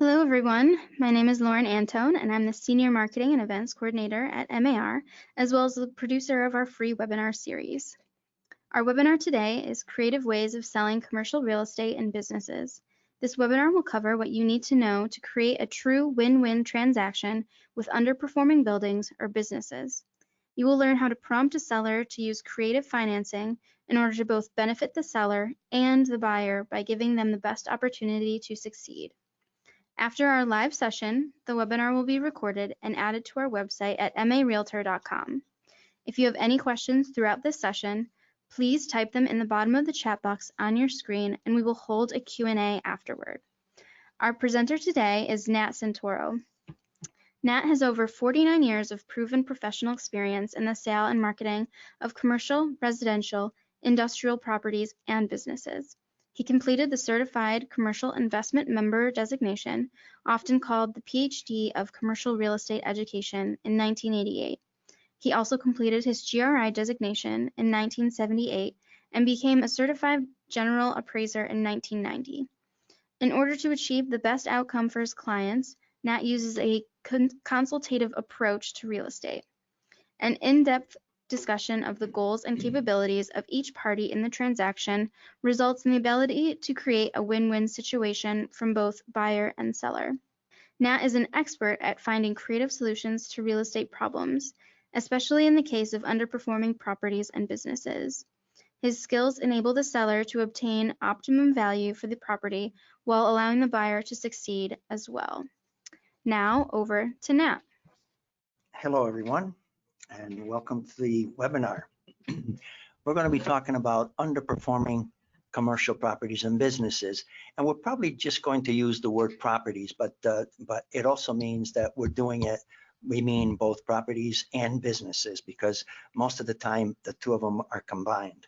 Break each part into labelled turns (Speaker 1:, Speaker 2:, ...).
Speaker 1: Hello, everyone. My name is Lauren Antone, and I'm the Senior Marketing and Events Coordinator at MAR, as well as the producer of our free webinar series. Our webinar today is Creative Ways of Selling Commercial Real Estate and Businesses. This webinar will cover what you need to know to create a true win-win transaction with underperforming buildings or businesses. You will learn how to prompt a seller to use creative financing in order to both benefit the seller and the buyer by giving them the best opportunity to succeed. After our live session, the webinar will be recorded and added to our website at marealtor.com. If you have any questions throughout this session, please type them in the bottom of the chat box on your screen and we will hold a Q&A afterward. Our presenter today is Nat Santoro. Nat has over 49 years of proven professional experience in the sale and marketing of commercial, residential, industrial properties, and businesses. He completed the Certified Commercial Investment Member designation, often called the PhD of Commercial Real Estate Education, in 1988. He also completed his GRI designation in 1978 and became a Certified General Appraiser in 1990. In order to achieve the best outcome for his clients, Nat uses a consultative approach to real estate. An in-depth discussion of the goals and capabilities of each party in the transaction results in the ability to create a win-win situation from both buyer and seller. Nat is an expert at finding creative solutions to real estate problems, especially in the case of underperforming properties and businesses. His skills enable the seller to obtain optimum value for the property while allowing the buyer to succeed as well. Now over to Nat.
Speaker 2: Hello, everyone, and welcome to the webinar. We're going to be talking about underperforming commercial properties and businesses, and we're probably just going to use the word properties, but it also means that we mean both properties and businesses, because most of the time the two of them are combined.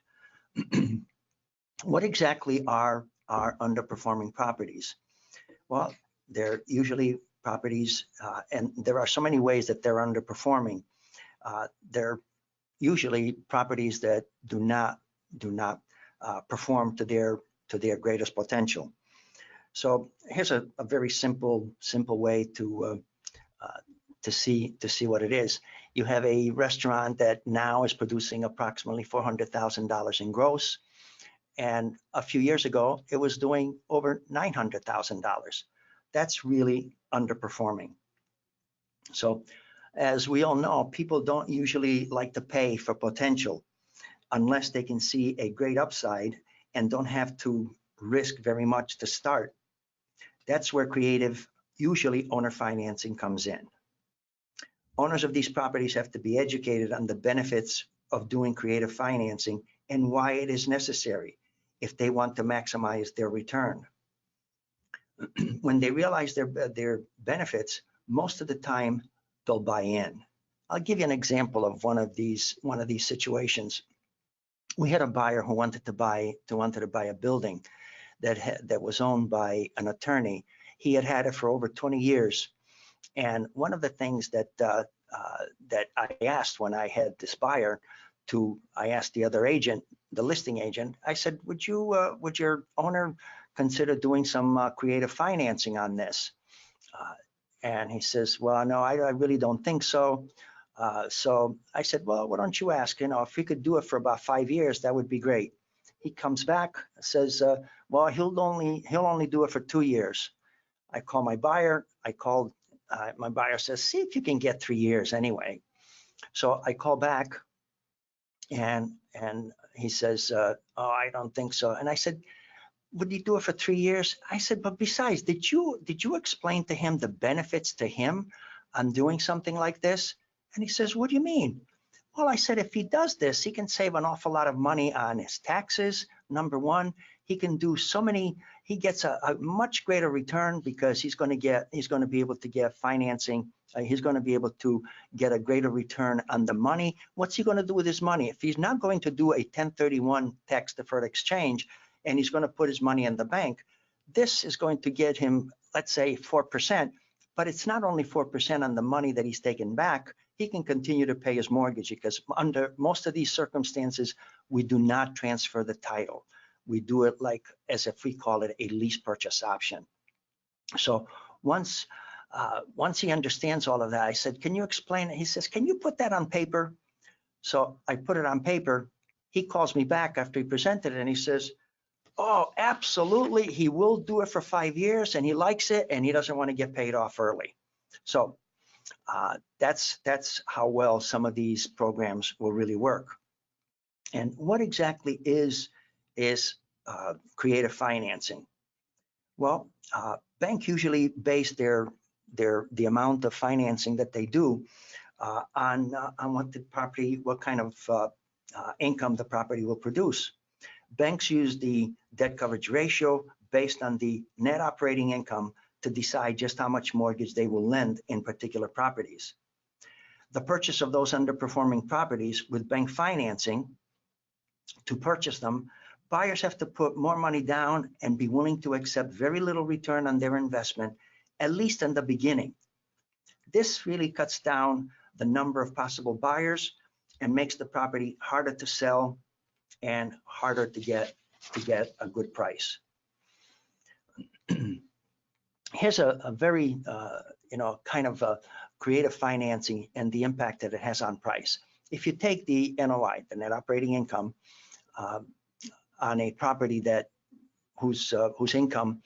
Speaker 2: What exactly are underperforming properties? Well, they're usually properties, and there are so many ways that they're underperforming. They're usually properties that do not perform to their greatest potential. So here's a very simple way to see what it is. You have a restaurant that now is producing approximately $400,000 in gross, and a few years ago it was doing over $900,000. That's really underperforming. So as we all know, people don't usually like to pay for potential unless they can see a great upside and don't have to risk very much to start. That's where creative, usually owner financing, comes in. Owners of these properties have to be educated on the benefits of doing creative financing and why it is necessary if they want to maximize their return. When they realize their benefits, most of the time they'll buy in. I'll give you an example of one of these situations. We had a buyer who wanted to buy a building that was owned by an attorney. He had it for over 20 years, and one of the things that I asked when I had this buyer, I asked the other agent, the listing agent, I said, would your owner consider doing some creative financing on this? And he says, well, no, I really don't think so. So I said, well, why don't you ask? If we could do it for about 5 years, that would be great. He comes back, says, well, he'll only do it for 2 years. I call my buyer. My buyer says, see if you can get 3 years anyway. So I call back, and he says, oh, I don't think so. And I said, would you do it for 3 years? I said, but besides, did you explain to him the benefits to him on doing something like this? And he says, what do you mean? Well, I said, if he does this, he can save an awful lot of money on his taxes. Number one, he can do he gets a much greater return because he's going to be able to get financing. He's going to be able to get a greater return on the money. What's he going to do with his money? If he's not going to do a 1031 tax deferred exchange and he's going to put his money in the bank, this is going to get him, let's say, 4%. But it's not only 4% on the money that he's taken back. He can continue to pay his mortgage, because under most of these circumstances, we do not transfer the title. We do it like as if we call it a lease purchase option. So once he understands all of that, I said, can you explain it? He says, can you put that on paper? So I put it on paper. He calls me back after he presented it and he says, oh, absolutely. He will do it for 5 years and he likes it and he doesn't want to get paid off early. So that's how well some of these programs will really work. And what exactly is creative financing? Well, banks usually base the amount of financing that they do on what kind of income the property will produce. Banks use the debt coverage ratio based on the net operating income to decide just how much mortgage they will lend in particular properties. The purchase of those underperforming properties with bank financing, to purchase them, buyers have to put more money down and be willing to accept very little return on their investment, at least in the beginning. This really cuts down the number of possible buyers and makes the property harder to sell and harder to get a good price. Here's a very kind of a creative financing and the impact that it has on price. If you take the NOI, the net operating income, on a property whose income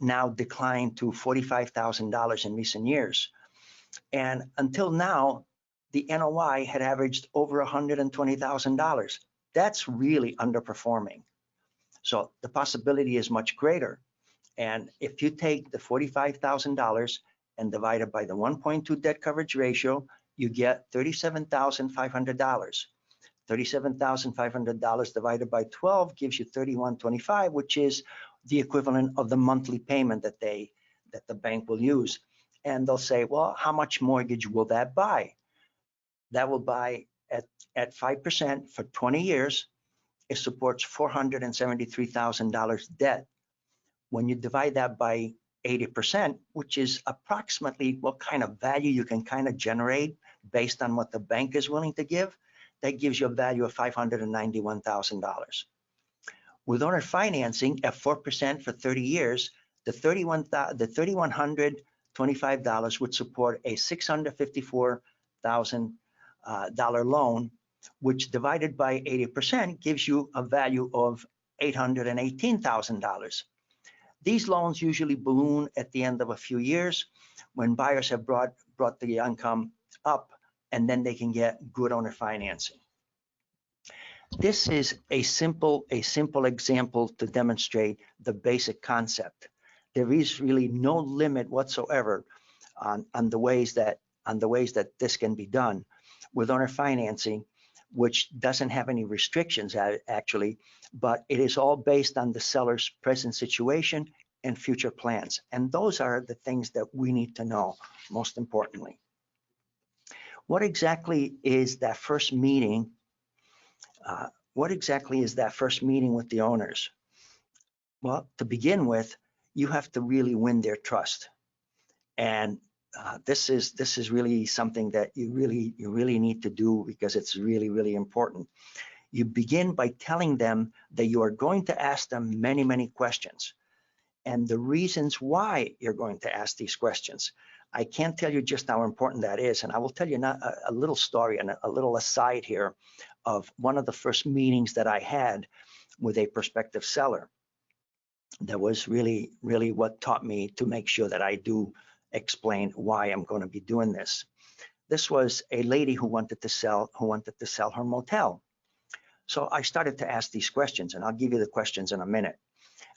Speaker 2: now declined to $45,000 in recent years, and until now the NOI had averaged over $120,000. That's really underperforming. So the possibility is much greater. And if you take the $45,000 and divide it by the 1.2 debt coverage ratio, you get $37,500. $37,500 divided by 12 gives you $31,225, which is the equivalent of the monthly payment that the bank will use. And they'll say, well, how much mortgage will that buy? That will buy at 5% for 20 years. It supports $473,000 debt. When you divide that by 80%, which is approximately what kind of value you can kind of generate based on what the bank is willing to give, that gives you a value of $591,000. With owner financing at 4% for 30 years, the $3,125 would support a $654,000 loan, which divided by 80% gives you a value of $818,000. These loans usually balloon at the end of a few years when buyers have brought the income up, and then they can get good owner financing. This is a simple example to demonstrate the basic concept. There is really no limit whatsoever on the ways that this can be done with owner financing, which doesn't have any restrictions actually, but it is all based on the seller's present situation and future plans. And those are the things that we need to know, most importantly. What exactly is that first meeting? What exactly is that first meeting with the owners? Well, to begin with, you have to really win their trust. And this is really something that you really need to do, because it's really, really important. You begin by telling them that you are going to ask them many, many questions, and the reasons why you're going to ask these questions. I can't tell you just how important that is, and I will tell you a little story and a little aside here of one of the first meetings that I had with a prospective seller. That was really, really what taught me to make sure that I do explain why I'm going to be doing this. This was a lady who wanted to sell her motel. So I started to ask these questions, and I'll give you the questions in a minute.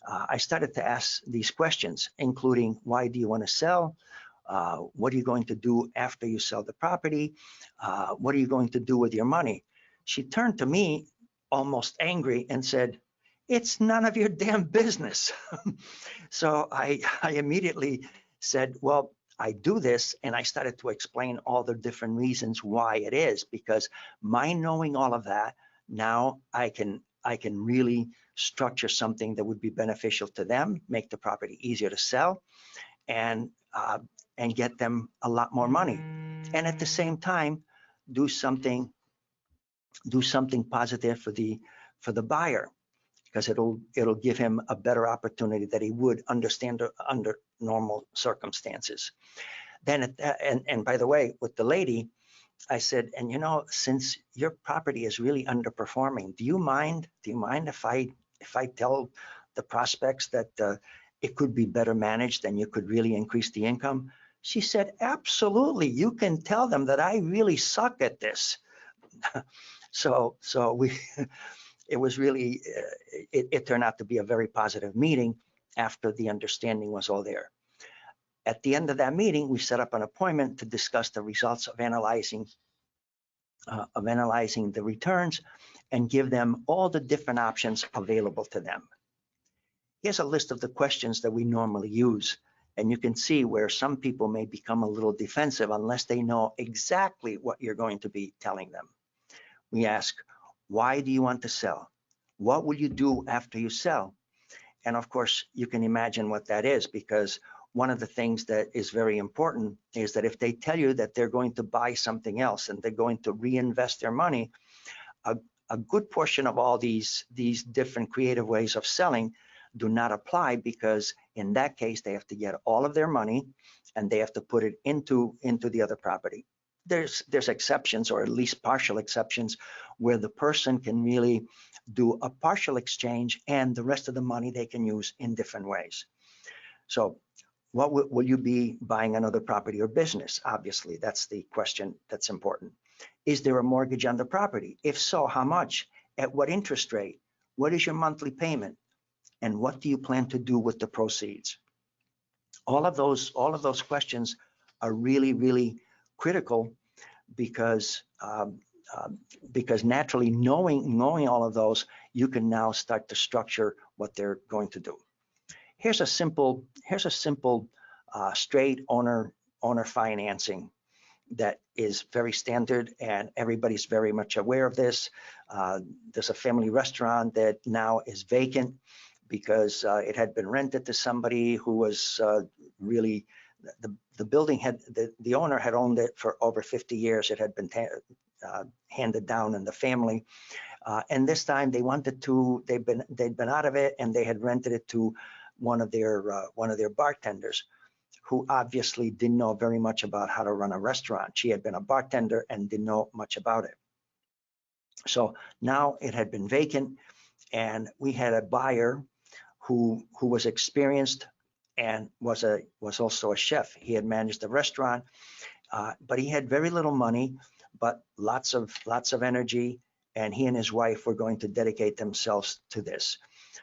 Speaker 2: I started to ask these questions, including, why do you want to sell? What are you going to do after you sell the property? What are you going to do with your money? She turned to me almost angry and said, it's none of your damn business. So I immediately said, well, I do this, and I started to explain all the different reasons why it is, because my knowing all of that, now I can really structure something that would be beneficial to them, make the property easier to sell, and get them a lot more money, and at the same time do something positive for the buyer. because it'll give him a better opportunity that he would understand under normal circumstances. Then, and by the way, with the lady, I said, and since your property is really underperforming, do you mind if I tell the prospects that it could be better managed and you could really increase the income? She said, absolutely. You can tell them that I really suck at this. So it was really, it turned out to be a very positive meeting after the understanding was all there. At the end of that meeting, we set up an appointment to discuss the results of analyzing the returns and give them all the different options available to them. Here's a list of the questions that we normally use, and you can see where some people may become a little defensive unless they know exactly what you're going to be telling them. We ask, why do you want to sell? What will you do after you sell? And of course, you can imagine what that is, because one of the things that is very important is that if they tell you that they're going to buy something else and they're going to reinvest their money, a good portion of all these different creative ways of selling do not apply, because in that case, they have to get all of their money and they have to put it into the other property. There's exceptions, or at least partial exceptions, where the person can really do a partial exchange and the rest of the money they can use in different ways. So what will you be buying another property or business? Obviously, that's the question that's important. Is there a mortgage on the property? If so, how much? At what interest rate? What is your monthly payment? And what do you plan to do with the proceeds? All of those questions are really, really critical, because naturally, knowing all of those, you can now start to structure what they're going to do. Here's a simple straight owner financing that is very standard, and everybody's very much aware of this. There's a family restaurant that now is vacant because it had been rented to somebody who was really, the building the owner had owned it for over 50 years. It had been handed down in the family, and this time they wanted to. They'd been out of it, and they had rented it to one of their bartenders, who obviously didn't know very much about how to run a restaurant. She had been a bartender and didn't know much about it. So now it had been vacant, and we had a buyer who was experienced and was also a chef. He had managed a restaurant, but he had very little money, but lots of energy, and he and his wife were going to dedicate themselves to this.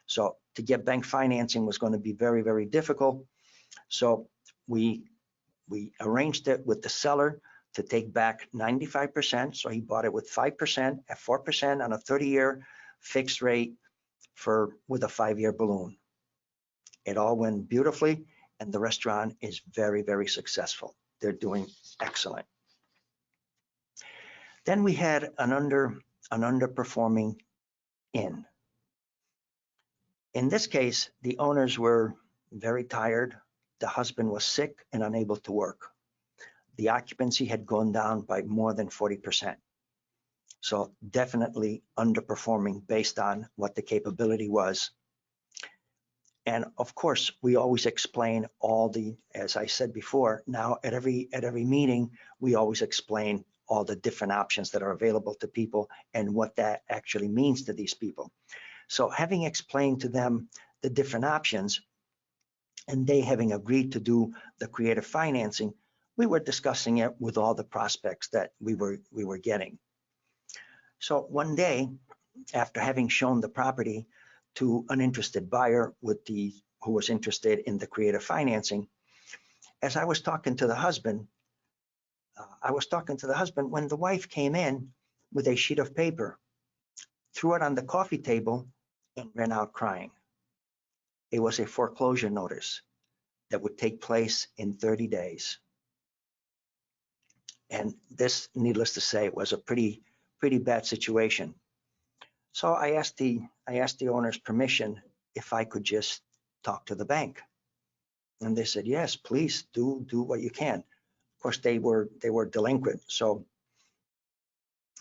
Speaker 2: So to get bank financing was going to be very, very difficult. So we arranged it with the seller to take back 95%. So he bought it with 5% at 4% on a 30-year fixed rate with a 5-year balloon. It all went beautifully, and the restaurant is very, very successful. They're doing excellent. Then we had an underperforming inn. In this case, the owners were very tired. The husband was sick and unable to work. The occupancy had gone down by more than 40%. So definitely underperforming based on what the capability was. And of course, we always explain as I said before, now at every meeting, we always explain all the different options that are available to people and what that actually means to these people. So having explained to them the different options, and they having agreed to do the creative financing, we were discussing it with all the prospects that we were getting. So one day, after having shown the property to an interested buyer who was interested in the creative financing, as I was talking to the husband, when the wife came in with a sheet of paper, threw it on the coffee table, and ran out crying. It was a foreclosure notice that would take place in 30 days. And this, needless to say, was a pretty bad situation. So I asked the owner's permission if I could just talk to the bank. And they said, yes, please do what you can. Of course, they were delinquent. So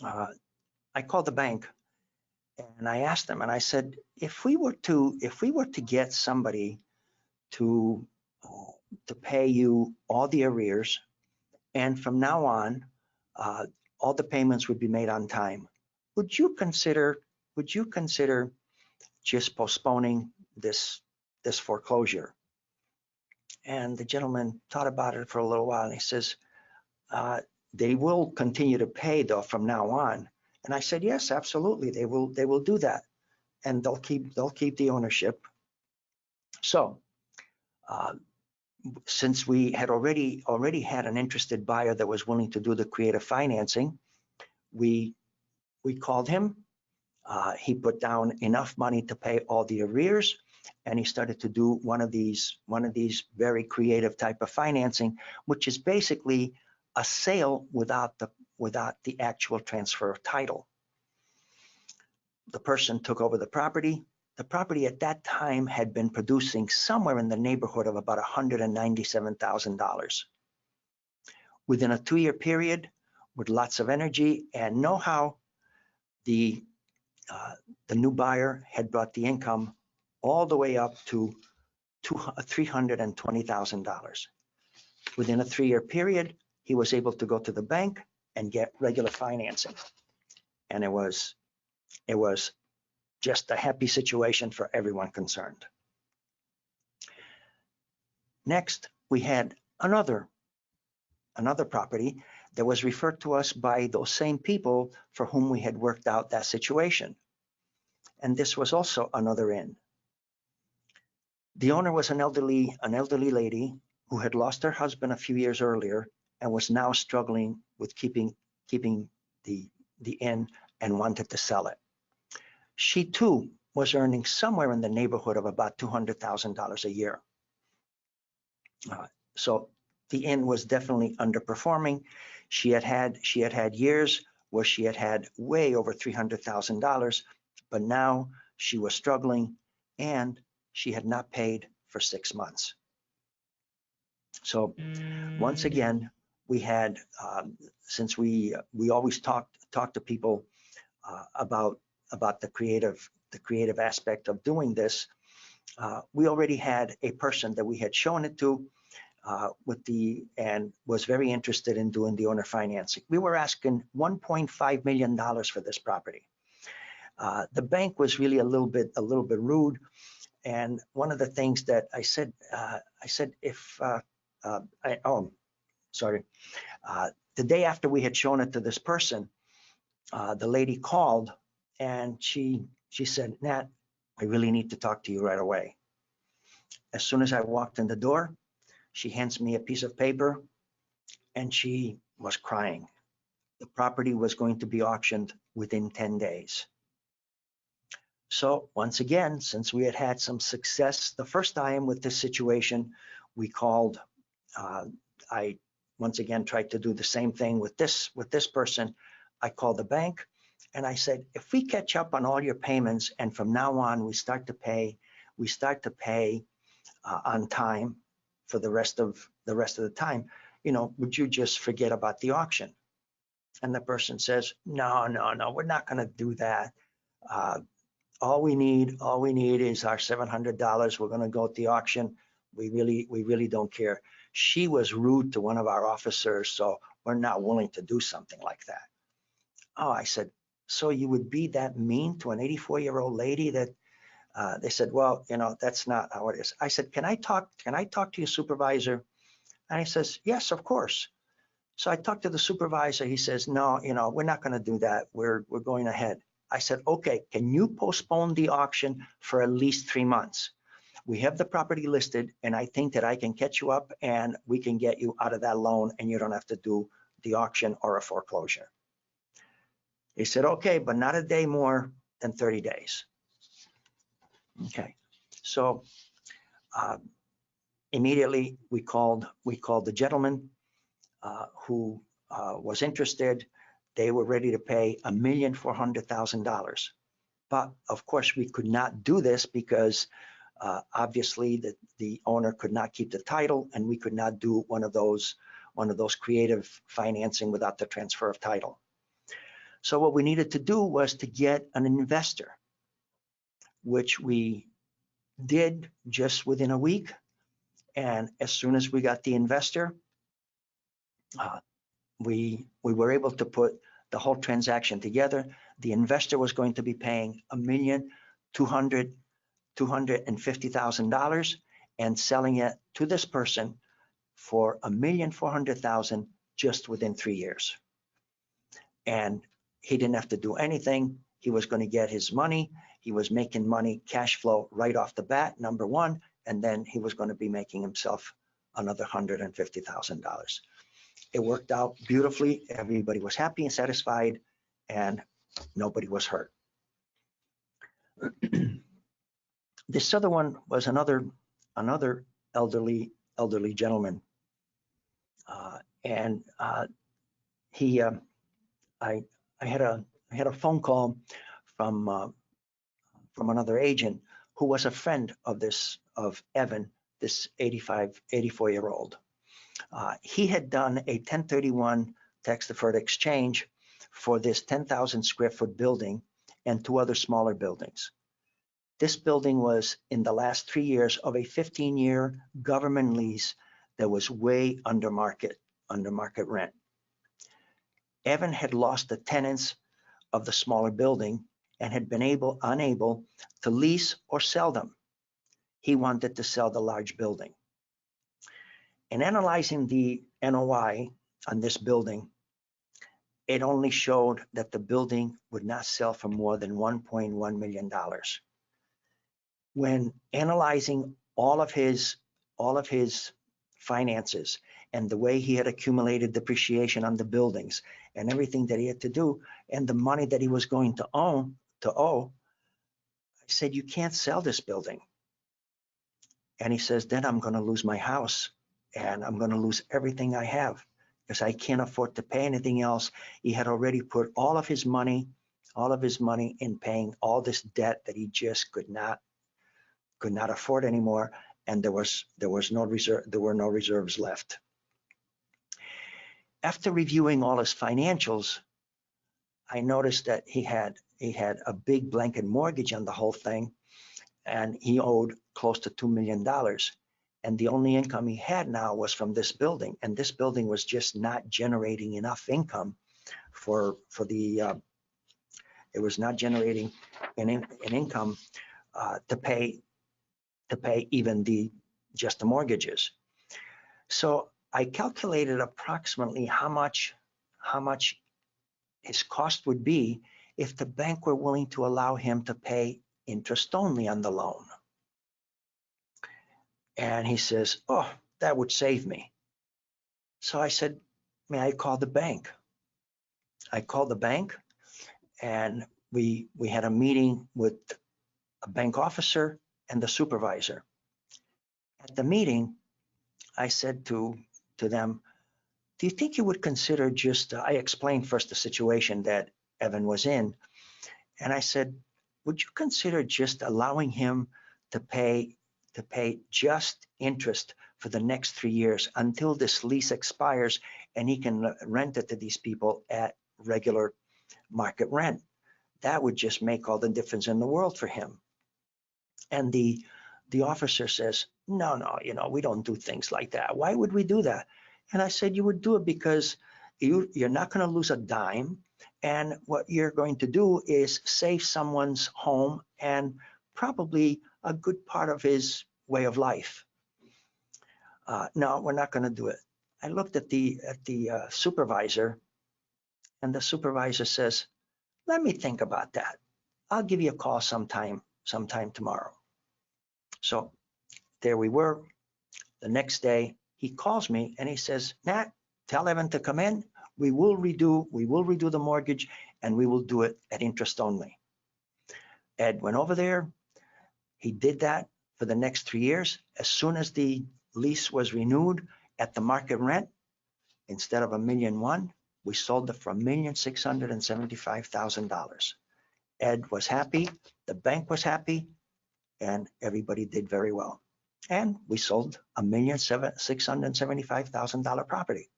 Speaker 2: I called the bank, And I asked him, and I said, if we were to get somebody to pay you all the arrears, and from now on, all the payments would be made on time, would you consider just postponing this foreclosure? And the gentleman thought about it for a little while, and he says, they will continue to pay though from now on. And I said, yes, absolutely, they will do that, and they'll keep the ownership. So since we had already had an interested buyer that was willing to do the creative financing, we called him. He put down enough money to pay all the arrears, and he started to do one of these very creative type of financing, which is basically a sale without the actual transfer of title. The person took over the property. The property at that time had been producing somewhere in the neighborhood of about $197,000. Within a 2-year period, with lots of energy and know-how, the new buyer had brought the income all the way up to $320,000. Within a 3-year period, he was able to go to the bank and get regular financing. And it was just a happy situation for everyone concerned. Next, we had another property that was referred to us by those same people for whom we had worked out that situation. And this was also another inn. The owner was an elderly lady who had lost her husband a few years earlier and was now struggling with keeping the inn and wanted to sell it. She too was earning somewhere in the neighborhood of about $200,000 a year. So the inn was definitely underperforming. She had had years where she had had way over $300,000, but now she was struggling and she had not paid for 6 months. So once again, we had, since we always talk to people about the creative aspect of doing this, we already had a person that we had shown it to and was very interested in doing the owner financing. We were asking $1.5 million for this property. The bank was really a little bit rude. And one of the things that I said, the day after we had shown it to this person, the lady called and she said, Nat, I really need to talk to you right away. As soon as I walked in the door, she hands me a piece of paper and she was crying. The property was going to be auctioned within 10 days. So once again, since we had had some success the first time with this situation, we called. I once again tried to do the same thing with this person. I called the bank and I said, if we catch up on all your payments and from now on we start to pay on time for the rest of the time, would you just forget about the auction? And the person says, no, we're not going to do that. All we need is our $700. We're going to go at the auction. We really don't care. She was rude to one of our officers, so we're not willing to do something like that. Oh, I said, so you would be that mean to an 84-year-old lady? That they said, well, that's not how it is. I said, can I talk to your supervisor? And he says, yes, of course. So I talked to the supervisor. He says, no, we're not going to do that. We're going ahead. I said, okay, can you postpone the auction for at least 3 months? We have the property listed, and I think that I can catch you up and we can get you out of that loan and you don't have to do the auction or a foreclosure. He said, okay, but not a day more than 30 days. Okay, so immediately we called the gentleman who was interested. They were ready to pay $1,400,000. But of course, we could not do this because obviously the owner could not keep the title, and we could not do one of those creative financing without the transfer of title. So what we needed to do was to get an investor, which we did just within a week. And as soon as we got the investor, uh, we were able to put the whole transaction together. The investor was going to be paying $250,000 and selling it to this person for $1,400,000 just within 3 years. And he didn't have to do anything. He was going to get his money. He was making money, cash flow right off the bat, number one, and then he was going to be making himself another $150,000. It worked out beautifully. Everybody was happy and satisfied, and nobody was hurt. This other one was another elderly gentleman, and he I had a phone call from another agent who was a friend of Evan, this 84-year-old. He had done a 1031 tax deferred exchange for this 10,000 square foot building and 2 other smaller buildings. This building was in the last 3 years of a 15-year government lease that was way under market rent. Evan had lost the tenants of the smaller building and had been unable to lease or sell them. He wanted to sell the large building. In analyzing the NOI on this building, it only showed that the building would not sell for more than $1.1 million. When analyzing all of his finances and the way he had accumulated depreciation on the buildings and everything that he had to do and the money that he was going to owe, I said, you can't sell this building. And he says, then I'm going to lose my house and I'm going to lose everything I have because I can't afford to pay anything else. He had already put all of his money in paying all this debt that he just could not afford anymore, and there were no reserves left. After reviewing all his financials, I noticed that he had a big blanket mortgage on the whole thing, and he owed close to $2 million. And the only income he had now was from this building, and this building was just not generating enough income it was not generating an income to pay even just the mortgages. So I calculated approximately how much his cost would be if the bank were willing to allow him to pay interest only on the loan. And he says, oh, that would save me. So I said, may I call the bank? I called the bank, and we had a meeting with a bank officer and the supervisor. At the meeting, I said to them, do you think you would consider I explained first the situation that Evan was in, and I said, would you consider just allowing him to pay just interest for the next 3 years until this lease expires and he can rent it to these people at regular market rent? That would just make all the difference in the world for him. And the officer says, no, we don't do things like that. Why would we do that? And I said, you would do it because you're not going to lose a dime. And what you're going to do is save someone's home and probably a good part of his way of life. No, we're not going to do it. I looked at the supervisor, and the supervisor says, let me think about that. I'll give you a call sometime tomorrow. So there we were. The next day, he calls me and he says, Nat, tell Evan to come in. We will redo the mortgage, and we will do it at interest only. Ed went over there. He did that for the next 3 years. As soon as the lease was renewed at the market rent, instead of $1.1 million, we sold it for $1,675,000. Ed was happy, the bank was happy, and everybody did very well. And we sold $1,675,000 property.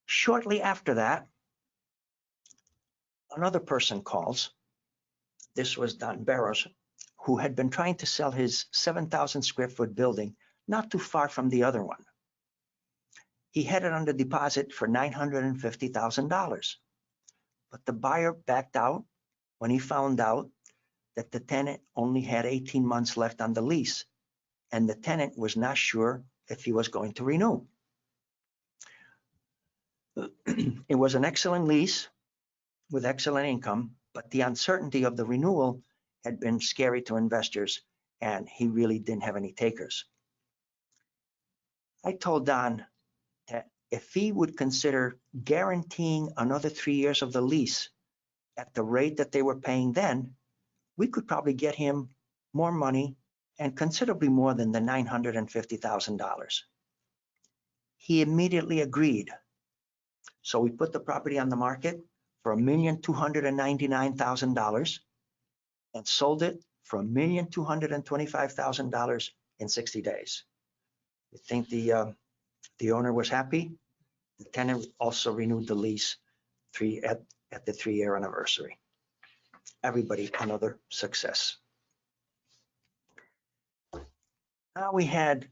Speaker 2: Shortly after that, another person calls. This was Don Barrows, who had been trying to sell his 7,000 square foot building not too far from the other one. He had it under deposit for $950,000, but the buyer backed out when he found out that the tenant only had 18 months left on the lease, and the tenant was not sure if he was going to renew. It was an excellent lease with excellent income, but the uncertainty of the renewal had been scary to investors, and he really didn't have any takers. I told Don that if he would consider guaranteeing another 3 years of the lease at the rate that they were paying then, we could probably get him more money and considerably more than the $950,000. He immediately agreed. So we put the property on the market for $1,299,000 and sold it for $1,225,000 in 60 days. You think the owner was happy? The tenant also renewed the lease at the 3-year anniversary. Everybody, another success. Now we had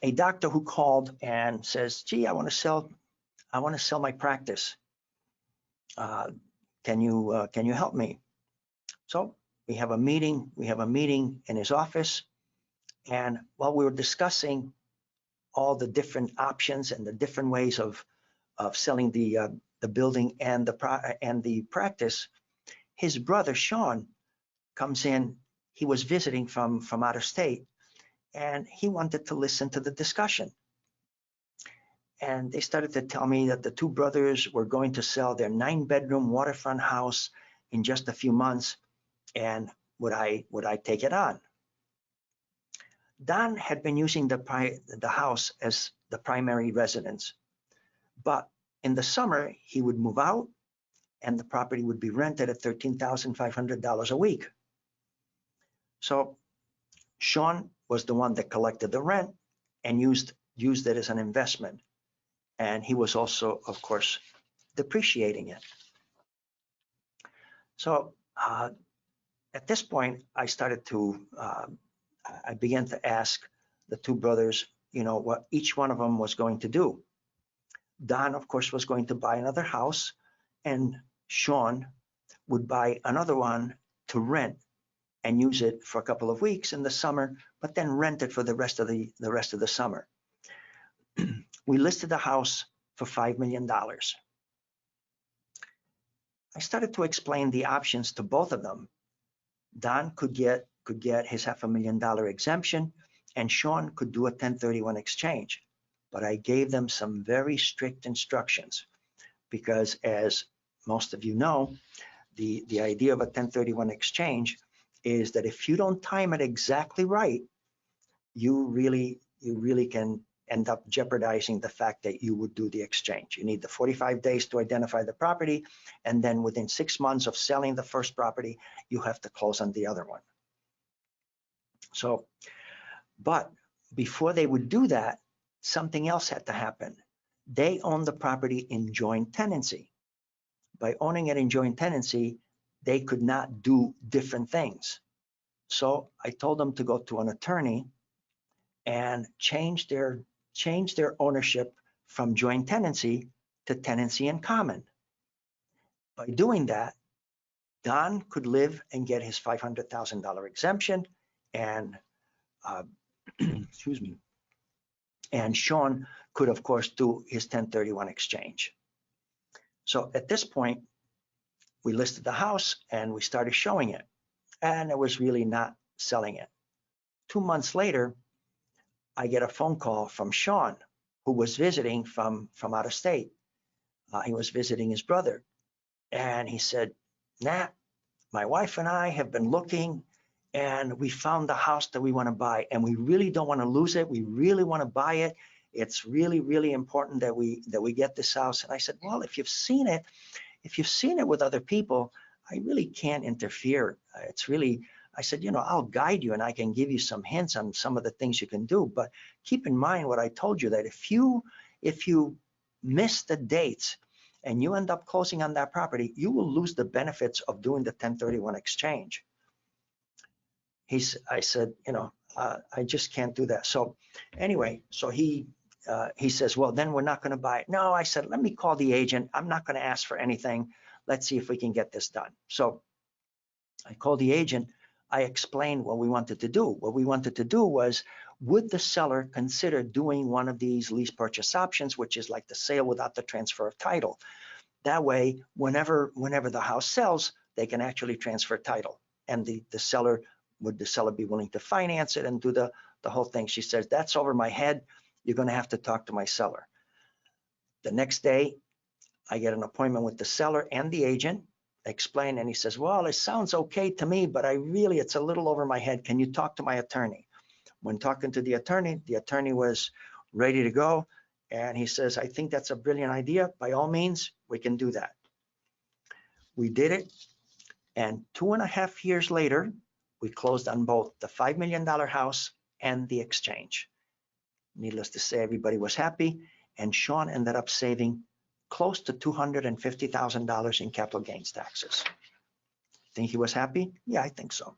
Speaker 2: a doctor who called and says, "Gee, I want to sell my practice. Can you help me?" So we have a meeting. We have a meeting in his office, and while we were discussing all the different options and the different ways of selling the building and the practice, his brother Sean comes in. He was visiting from out of state, and he wanted to listen to the discussion. And they started to tell me that the two brothers were going to sell their 9-bedroom waterfront house in just a few months, and would I take it on? Don had been using the house as the primary residence, but in the summer he would move out and the property would be rented at $13,500 a week. So Sean was the one that collected the rent and used it as an investment. And he was also, of course, depreciating it. So at this point, I began to ask the two brothers, what each one of them was going to do. Don, of course, was going to buy another house, and Sean would buy another one to rent and use it for a couple of weeks in the summer, but then rent it for the rest of the summer. We listed the house for $5 million. I started to explain the options to both of them. Don could get his $500,000 exemption, and Sean could do a 1031 exchange. But I gave them some very strict instructions because, as most of you know, the idea of a 1031 exchange is that if you don't time it exactly right, you really can end up jeopardizing the fact that you would do the exchange. You need the 45 days to identify the property, and then within 6 months of selling the first property, you have to close on the other one. So, but before they would do that, something else had to happen. They owned the property in joint tenancy. By owning it in joint tenancy, they could not do different things. So I told them to go to an attorney and change their ownership from joint tenancy to tenancy in common. By doing that, Don could live and get his $500,000 exemption, and excuse me, and Sean could, of course, do his 1031 exchange. So at this point, we listed the house and we started showing it, and it was really not selling it. 2 months later, I get a phone call from Sean, who was visiting from out of state. He was visiting his brother, and he said, "Nat, my wife and I have been looking, and we found the house that we want to buy, and we really don't want to lose it. We really want to buy it. It's really, really important that we get this house." And I said, "Well, if you've seen it with other people, I really can't interfere. It's really," I said, "I'll guide you and I can give you some hints on some of the things you can do. But keep in mind what I told you, that if you miss the dates and you end up closing on that property, you will lose the benefits of doing the 1031 exchange. I said, I just can't do that. So anyway, so he says, well, then we're not going to buy it. No, I said, let me call the agent. I'm not going to ask for anything. Let's see if we can get this done. So I called the agent. I explained what we wanted to do. What we wanted to do was, would the seller consider doing one of these lease purchase options, which is like the sale without the transfer of title? That way, whenever the house sells, they can actually transfer title. And would the seller be willing to finance it and do the whole thing? She says, that's over my head. You're going to have to talk to my seller. The next day, I get an appointment with the seller and the agent, explain, and he says, well, it sounds okay to me, but it's a little over my head. Can you talk to my attorney? When talking to the attorney was ready to go. And he says, I think that's a brilliant idea. By all means, we can do that. We did it. And 2.5 years later, we closed on both the $5 million house and the exchange. Needless to say, everybody was happy. And Sean ended up saving close to $250,000 in capital gains taxes. Think he was happy? Yeah, I think so.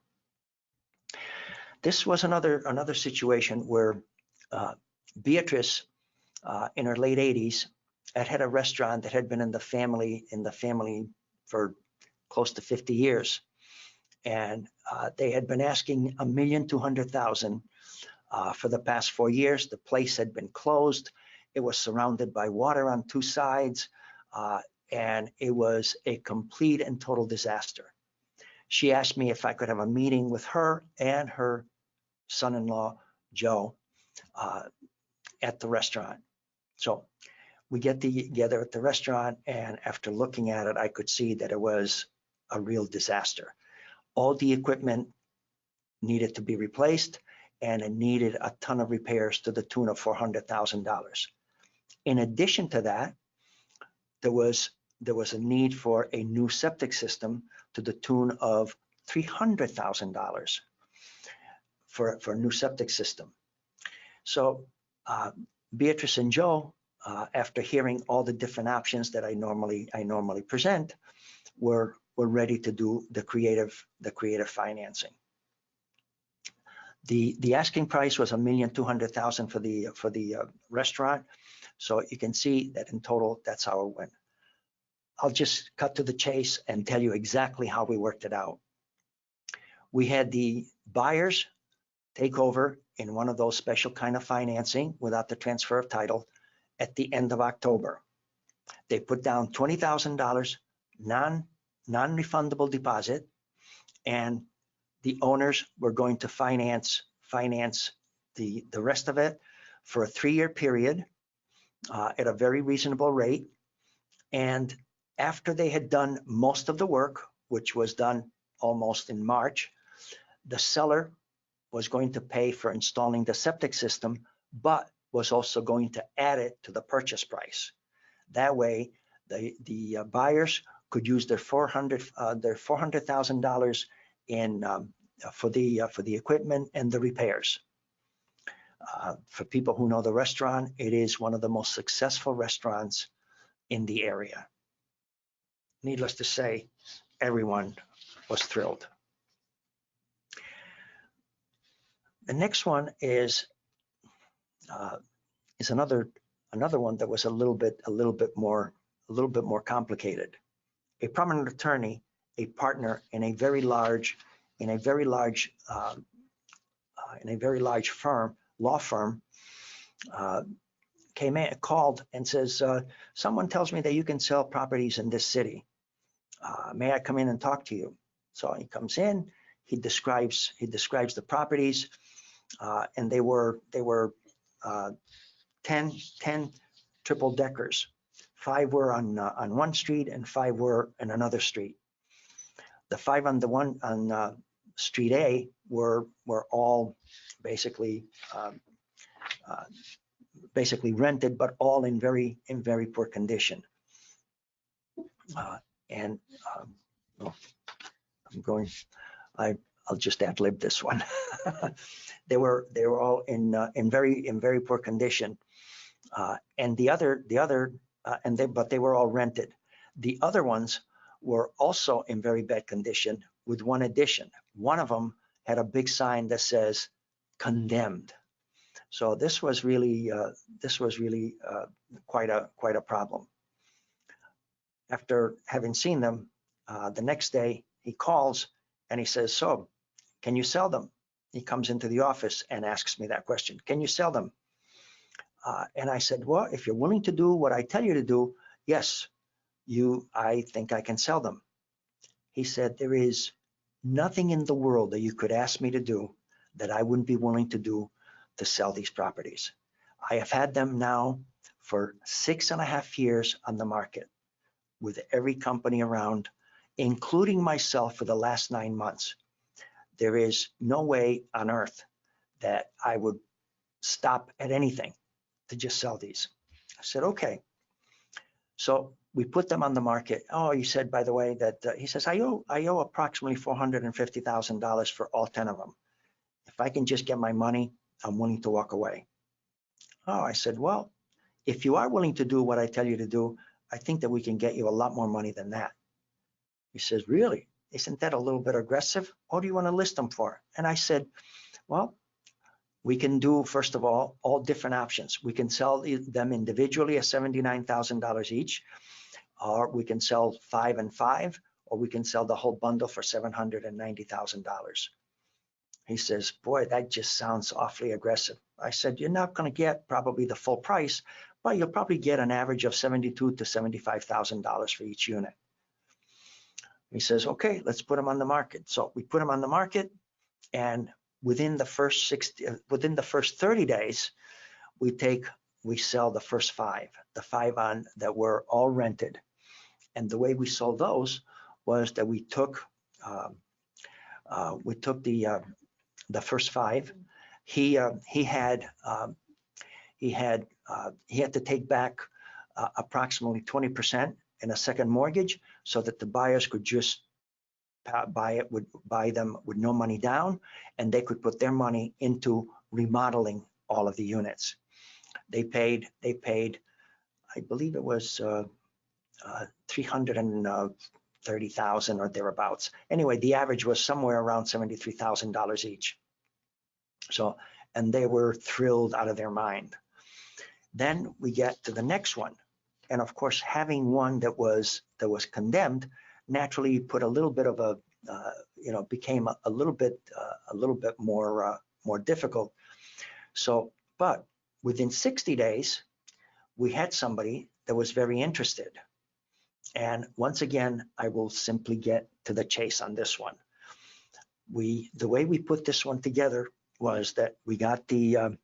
Speaker 2: This was another situation where Beatrice, in her late 80s, had a restaurant that had been in the family for close to 50 years, and they had been asking $1,200,000 for the past 4 years. The place had been closed. It was surrounded by water on 2 sides, and it was a complete and total disaster. She asked me if I could have a meeting with her and her son-in-law, Joe, at the restaurant. So we get together at the restaurant, and after looking at it, I could see that it was a real disaster. All the equipment needed to be replaced, and it needed a ton of repairs to the tune of $400,000. In addition to that, there was a need for a new septic system to the tune of $300,000 for a new septic system. So Beatrice and Joe, after hearing all the different options that I normally present, were ready to do the creative financing. The asking price was $1,200,000 for the restaurant. So you can see that in total, that's how it went. I'll just cut to the chase and tell you exactly how we worked it out. We had the buyers take over in one of those special kind of financing without the transfer of title at the end of October. They put down $20,000 non-refundable deposit, and the owners were going to finance the rest of it for a 3-year period at a very reasonable rate. And after they had done most of the work, which was done almost in March, the seller was going to pay for installing the septic system, but was also going to add it to the purchase price. That way, the buyers could use their $400,000 in for the equipment and the repairs. For people who know the restaurant, it is one of the most successful restaurants in the area. Needless to say, everyone was thrilled. The next one is another one that was a little bit more complicated. A prominent attorney, a partner in a very large law firm, called and says, someone tells me that you can sell properties in this city. May I come in and talk to you? So he comes in, he describes the properties, and they were 10 triple deckers. 5 were on one street and 5 were in another street. The 5 on Street A were all basically rented, but all in very poor condition. I'll just ad-lib this one. They were all in very poor condition, and but they were all rented. The other ones were also in very bad condition with one addition. One of them had a big sign that says condemned. So this was really quite a problem. After having seen them, the next day he calls and he says, "So, can you sell them?" He comes into the office and asks me that question. "Can you sell them?" And I said, "Well, if you're willing to do what I tell you to do, yes, I think I can sell them." He said, "There is nothing in the world that you could ask me to do that I wouldn't be willing to do to sell these properties. I have had them now for 6.5 years on the market with every company around, including myself for the last 9 months. There is no way on earth that I would stop at anything to just sell these." I said, "Okay." So we put them on the market. Oh, he said, by the way, that he says, I owe approximately $450,000 for all 10 of them. If I can just get my money, I'm willing to walk away. Oh, I said, "Well, if you are willing to do what I tell you to do, I think that we can get you a lot more money than that." He says, "Really? Isn't that a little bit aggressive? What do you want to list them for?" And I said, "Well, we can do, first of all different options. We can sell them individually at $79,000 each, or we can sell 5 and 5, or we can sell the whole bundle for $790,000. He says, "Boy, that just sounds awfully aggressive." I said, "You're not going to get probably the full price, but you'll probably get an average of $72,000 to $75,000 for each unit." He says, "Okay, let's put them on the market." So we put them on the market, and within the first 30 days, we sell the first 5, the 5 on that were all rented. And the way we sold those was that we took the first 5. He had to take back approximately 20% in a second mortgage so that the buyers could just buy them with no money down, and they could put their money into remodeling all of the units. They paid, I believe it was $330,000 or thereabouts. Anyway, the average was somewhere around $73,000 each. So, and they were thrilled out of their mind. Then we get to the next one, and of course, having one that was condemned, naturally put a little bit of a became a little bit more difficult. So, but within 60 days, we had somebody that was very interested. And once again, I will simply get to the chase on this one. The way we put this one together was that we got the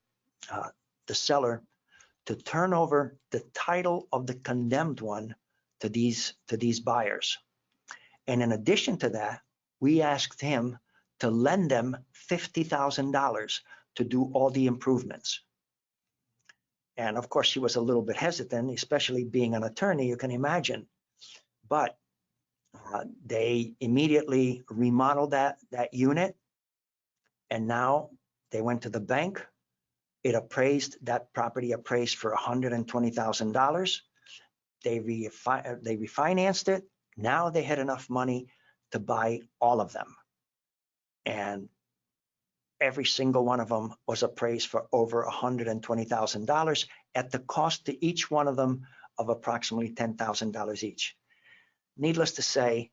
Speaker 2: seller to turn over the title of the condemned one to these buyers. And in addition to that, we asked him to lend them $50,000 to do all the improvements. And of course, he was a little bit hesitant, especially being an attorney, you can imagine. But they immediately remodeled that unit, and now they went to the bank. That property appraised for $120,000. They refinanced it. Now they had enough money to buy all of them. And every single one of them was appraised for over $120,000 at the cost to each one of them of approximately $10,000 each. Needless to say,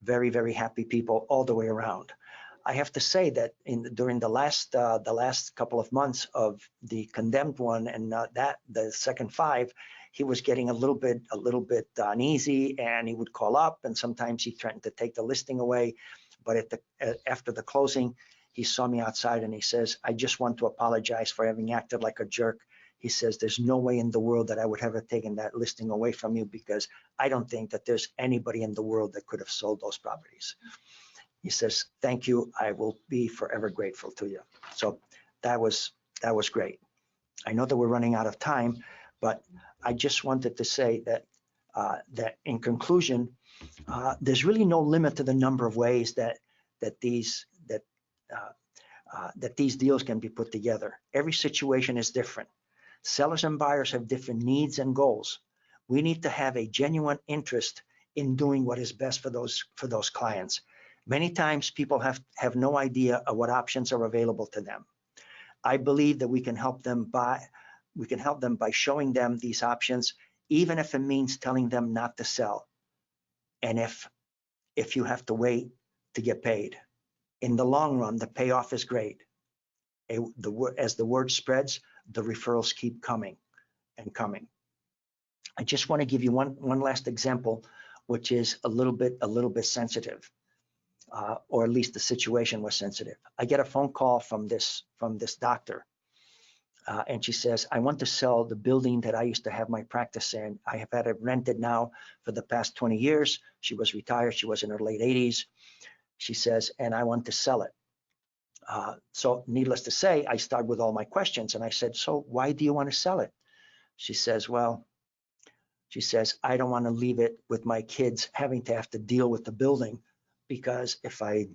Speaker 2: very, very happy people all the way around. I have to say that during the last couple of months of the condemned one and the second 5, he was getting a little bit uneasy, and he would call up, and sometimes he threatened to take the listing away. But after the closing, he saw me outside and he says, "I just want to apologize for having acted like a jerk." He says, "There's no way in the world that I would have taken that listing away from you, because I don't think that there's anybody in the world that could have sold those properties." He says, "Thank you. I will be forever grateful to you." So that was great. I know that we're running out of time, but I just wanted to say that in conclusion, there's really no limit to the number of ways that these deals can be put together. Every situation is different. Sellers and buyers have different needs and goals. We need to have a genuine interest in doing what is best for those clients. Many times people have no idea of what options are available to them. I believe that we can help them by showing them these options, even if it means telling them not to sell. And if you have to wait to get paid, in the long run, the payoff is great. As the word spreads, the referrals keep coming and coming. I just want to give you one last example, which is a little bit sensitive, or at least the situation was sensitive. I get a phone call from this doctor, and she says, "I want to sell the building that I used to have my practice in. I have had it rented now for the past 20 years." She was retired. She was in her late 80s. She says, "And I want to sell it." So needless to say, I start with all my questions, and I said, "So why do you want to sell it?" She says, "I don't want to leave it with my kids having to have to deal with the building, because if I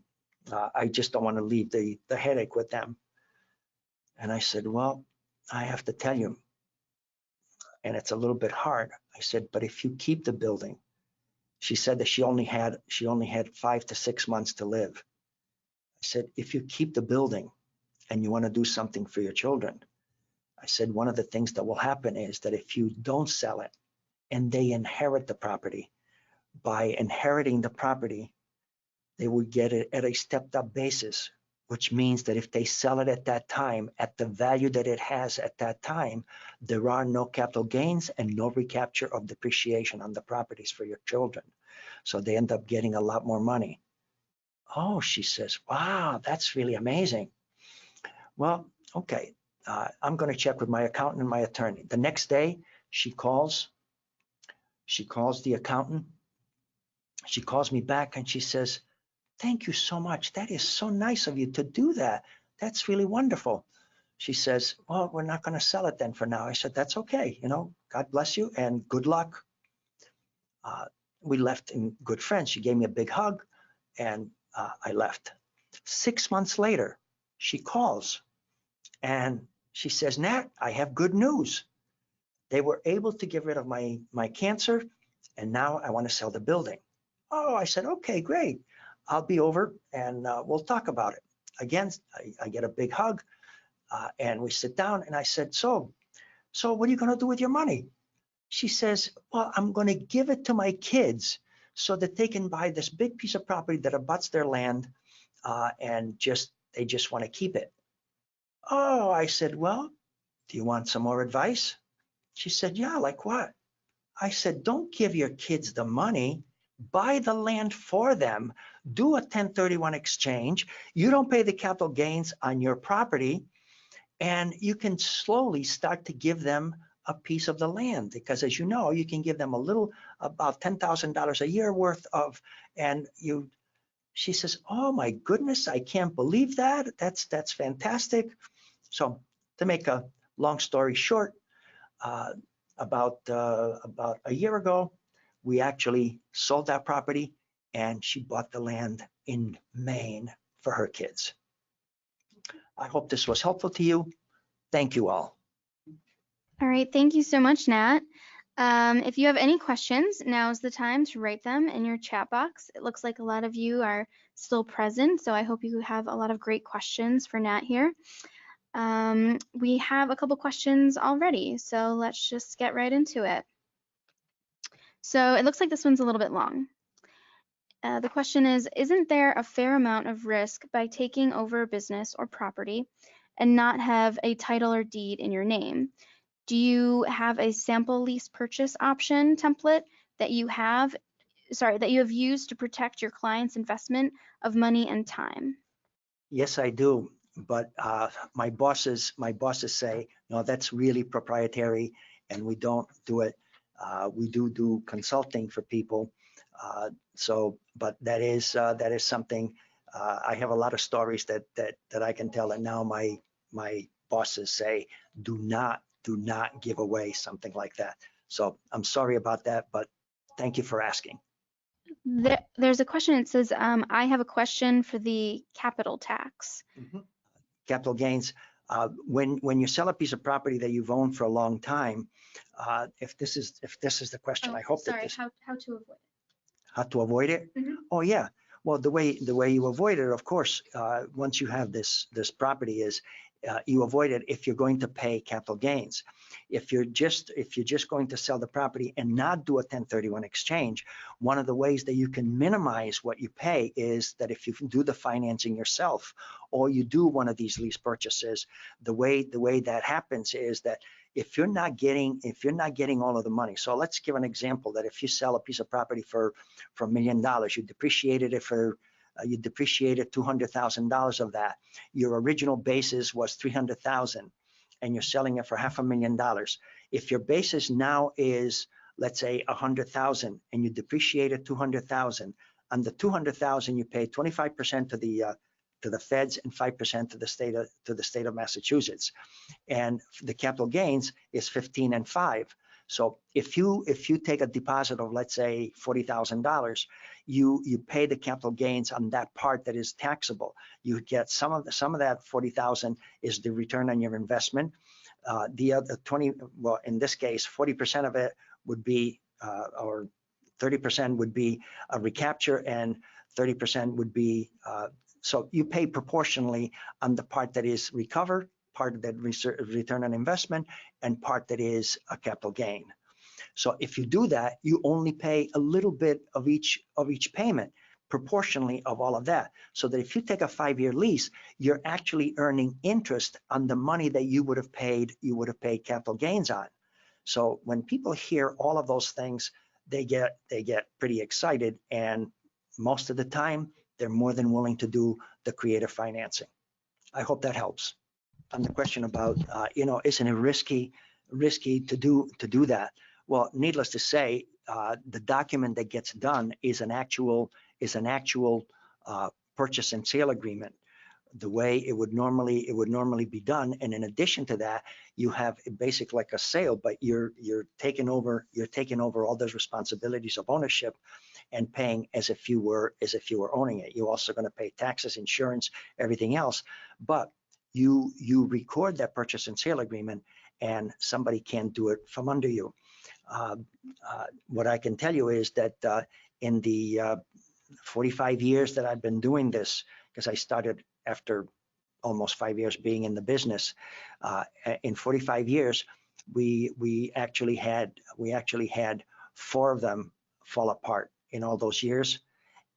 Speaker 2: just don't want to leave the headache with them." And I said, "Well, I have to tell you, and it's a little bit hard." I said, "But if you keep the building," she said that she only had 5 to 6 months to live. I said, "If you keep the building and you want to do something for your children," I said, "one of the things that will happen is that if you don't sell it and they inherit the property, by inheriting the property, they would get it at a stepped up basis, which means that if they sell it at that time, at the value that it has at that time, there are no capital gains and no recapture of depreciation on the properties for your children. So they end up getting a lot more money." "Oh," she says, "wow, that's really amazing." Well, okay, I'm going to check with my accountant and my attorney. The next day, she calls the accountant. She calls me back and she says, "Thank you so much. That is so nice of you to do that. That's really wonderful." She says, "Well, we're not going to sell it then for now." I said, "That's okay. God bless you and good luck." We left in good friends. She gave me a big hug, and I left. 6 months later, she calls and she says, "Nat, I have good news. They were able to get rid of my cancer, and now I want to sell the building." "Oh," I said, "okay, great. I'll be over and we'll talk about it." Again, I get a big hug, and we sit down, and I said, so what are you going to do with your money?" She says, "Well, I'm going to give it to my kids so that they can buy this big piece of property that abuts their land, and they just want to keep it." "Oh," I said, "well, do you want some more advice?" She said, "Yeah, like what?" I said, "Don't give your kids the money. Buy the land for them. Do a 1031 exchange. You don't pay the capital gains on your property, and you can slowly start to give them a piece of the land, because as you know, you can give them about $10,000 a year worth of, and you." She says, "Oh my goodness, I can't believe that. That's fantastic." So to make a long story short, uh, about a year ago, we actually sold that property, and she bought the land in Maine for her kids. I hope this was helpful to you. Thank you all.
Speaker 1: All right, thank you so much, Nat. If you have any questions, now's the time to write them in your chat box. It looks like a lot of you are still present, so I hope you have a lot of great questions for Nat here. We have a couple questions already, so let's just get right into it. So it looks like this one's a little bit long. The question is, isn't there a fair amount of risk by taking over a business or property and not have a title or deed in your name? Do you have a sample lease purchase option template that you have used to protect your client's investment of money and time?
Speaker 2: Yes, I do. But my bosses say, "No, that's really proprietary, and we don't do it." We do consulting for people. But that is something. I have a lot of stories that I can tell, and now my bosses say, do not give away something like that. So I'm sorry about that, but thank you for asking.
Speaker 1: There's a question. It says, I have a question for the capital tax.
Speaker 2: Capital gains. When you sell a piece of property that you've owned for a long time, if this is the question, I hope
Speaker 1: sorry,
Speaker 2: that this
Speaker 1: how to avoid it.
Speaker 2: how to avoid it. Oh yeah. Well, the way you avoid it, of course, once you have this property is you avoid it if you're going to pay capital gains. If you're just going to sell the property and not do a 1031 exchange, one of the ways that you can minimize what you pay is that if you do the financing yourself or you do one of these lease purchases, the way that happens is that if you're not getting all of the money. So let's give an example that if you sell a piece of property for $1 million, you depreciated it for you depreciated $200,000 of that. Your original basis was $300,000, and you're selling it for $500,000. If your basis now is, let's say, $100,000, and you depreciated $200,000, on the $200,000 you pay 25% to the feds and 5% to the state of Massachusetts, and the capital gains is 15 and 5. So if you take a deposit of, let's say, $40,000, you pay the capital gains on that part that is taxable. You get some of that 40,000 is the return on your investment. The other 20, well, in this case, 40% of it would be, or 30% would be a recapture, and 30% would be. So you pay proportionally on the part that is recovered, part that return on investment, and part that is a capital gain. So if you do that, you only pay a little bit of each payment proportionally of all of that. So that if you take a 5-year lease, you're actually earning interest on the money that you would have paid capital gains on. So when people hear all of those things, they get pretty excited, and most of the time they're more than willing to do the creative financing. I hope that helps. On the question about, isn't it risky to do that? Well, needless to say, the document that gets done is an actual purchase and sale agreement, the way it would normally be done. And in addition to that, you have basically like a sale, but you're taking over all those responsibilities of ownership and paying as if you were owning it. You're also going to pay taxes, insurance, everything else, but you record that purchase and sale agreement, and somebody can't do it from under you. What I can tell you is that in the 45 years that I've been doing this, because I started after almost 5 years being in the business, in 45 years, we actually had 4 of them fall apart in all those years.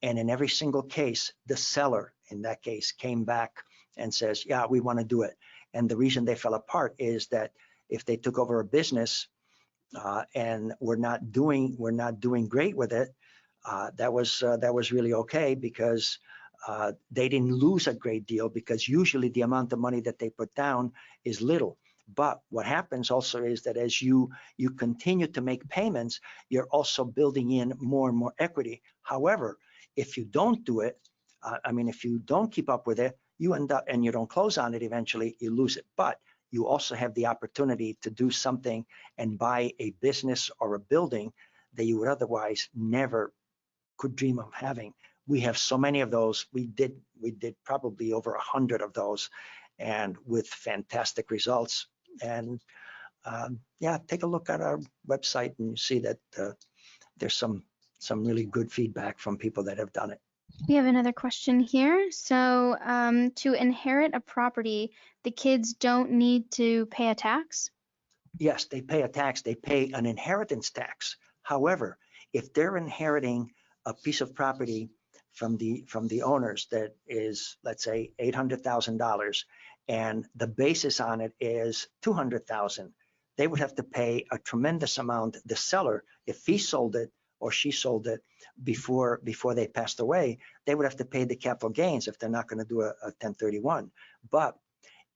Speaker 2: And in every single case, the seller in that case came back and says, yeah, we want to do it. And the reason they fell apart is that if they took over a business and we're not doing great with it, that was really okay, because they didn't lose a great deal, because usually the amount of money that they put down is little. But what happens also is that as you continue to make payments, you're also building in more and more equity. However, if you don't do it, if you don't keep up with it, you end up, and you don't close on it, eventually you lose it. But you also have the opportunity to do something and buy a business or a building that you would otherwise never could dream of having. We have so many of those. We did probably over 100 of those, and with fantastic results. And yeah, take a look at our website and you see that there's some really good feedback from people that have done it.
Speaker 1: We have another question here. So to inherit a property, the kids don't need to pay a tax?
Speaker 2: Yes, they pay a tax. They pay an inheritance tax. However, if they're inheriting a piece of property from the owners that is, let's say, $800,000, and the basis on it is $200,000, they would have to pay a tremendous amount. The seller, if he sold it or she sold it before they passed away, they would have to pay the capital gains if they're not going to do a 1031. But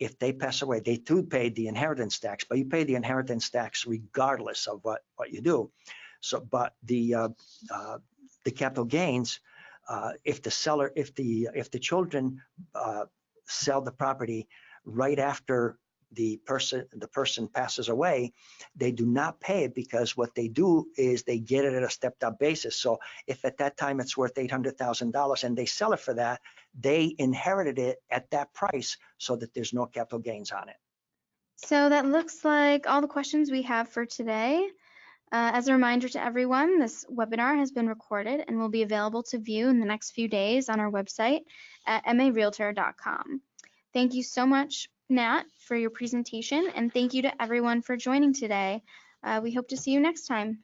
Speaker 2: if they pass away, they too pay the inheritance tax, but you pay the inheritance tax regardless of what you do. So, but the capital gains, if the children sell the property right after the person passes away, they do not pay it, because what they do is they get it at a stepped up basis. So if at that time it's worth $800,000 and they sell it for that, they inherited it at that price so that there's no capital gains on it.
Speaker 1: So that looks like all the questions we have for today. As a reminder to everyone, this webinar has been recorded and will be available to view in the next few days on our website at marealtor.com. Thank you so much, Nat, for your presentation, and thank you to everyone for joining today. We hope to see you next time.